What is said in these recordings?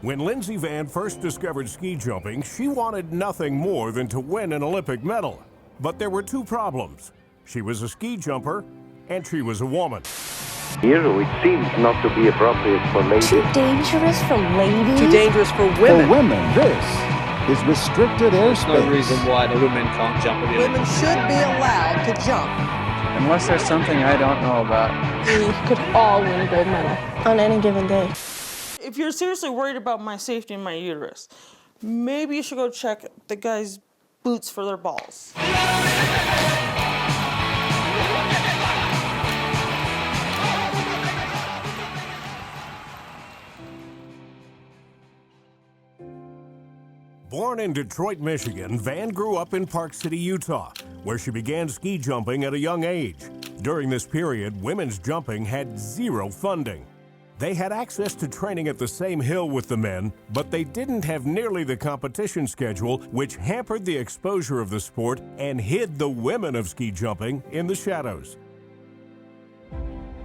When Lindsey Van first discovered ski jumping, she wanted nothing more than to win an Olympic medal. But there were two problems. She was a ski jumper, and she was a woman. Here, it seems not to be appropriate for ladies. Too dangerous for ladies? Too dangerous for women. For women, this is restricted airspace. No reason why the women can't jump again. Women should be allowed to jump. Unless there's something I don't know about. We could all win a gold medal on any given day. If you're seriously worried about my safety and my uterus, maybe you should go check the guys' boots for their balls. Born in Detroit, Michigan, Van grew up in Park City, Utah, where she began ski jumping at a young age. During this period, women's jumping had zero funding. They had access to training at the same hill with the men, but they didn't have nearly the competition schedule, which hampered the exposure of the sport and hid the women of ski jumping in the shadows.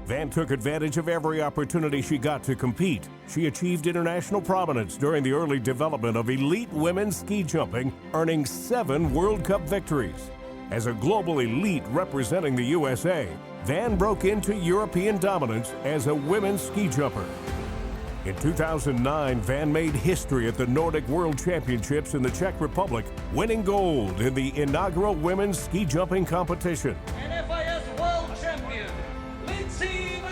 Van took advantage of every opportunity she got to compete. She achieved international prominence during the early development of elite women's ski jumping, earning 7 World Cup victories. As a global elite representing the USA, Van broke into European dominance as a women's ski jumper. In 2009, Van made history at the Nordic World Championships in the Czech Republic, winning gold in the inaugural women's ski jumping competition. NFIS World Champion, Lindsey.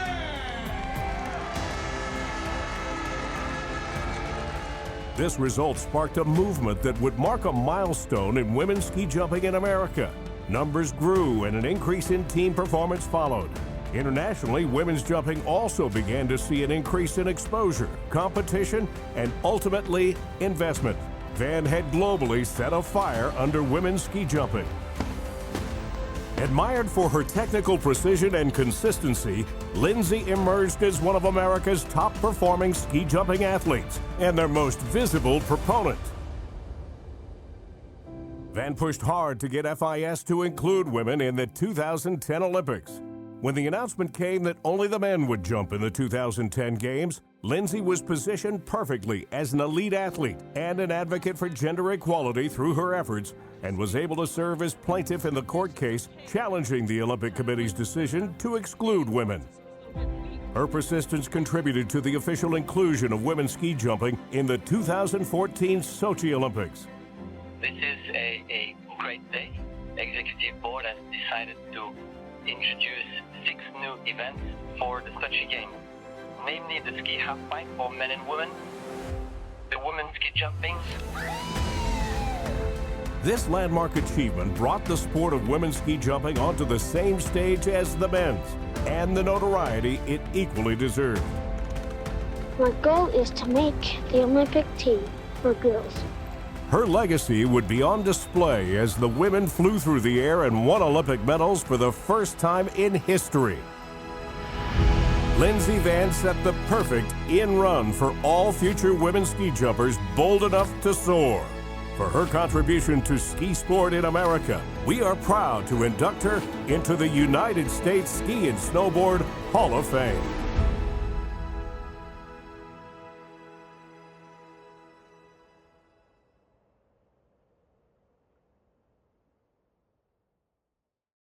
This result sparked a movement that would mark a milestone in women's ski jumping in America. Numbers grew and an increase in team performance followed. Internationally, women's jumping also began to see an increase in exposure, competition, and ultimately investment. Van had globally set a fire under women's ski jumping. Admired for her technical precision and consistency, Lindsey emerged as one of America's top-performing ski jumping athletes and their most visible proponent. Van pushed hard to get FIS to include women in the 2010 Olympics. When the announcement came that only the men would jump in the 2010 Games, Lindsey was positioned perfectly as an elite athlete and an advocate for gender equality through her efforts, and was able to serve as plaintiff in the court case challenging the Olympic Committee's decision to exclude women. Her persistence contributed to the official inclusion of women's ski jumping in the 2014 Sochi Olympics. This is a great day. The executive board has decided to introduce 6 new events for the Sochi Games, namely the ski halfpipe for men and women, the women's ski jumping. This landmark achievement brought the sport of women's ski jumping onto the same stage as the men's, and the notoriety it equally deserved. My goal is to make the Olympic team for girls. Her legacy would be on display as the women flew through the air and won Olympic medals for the first time in history. Lindsey Van set the perfect in-run for all future women ski jumpers bold enough to soar. For her contribution to ski sport in America, we are proud to induct her into the United States Ski and Snowboard Hall of Fame.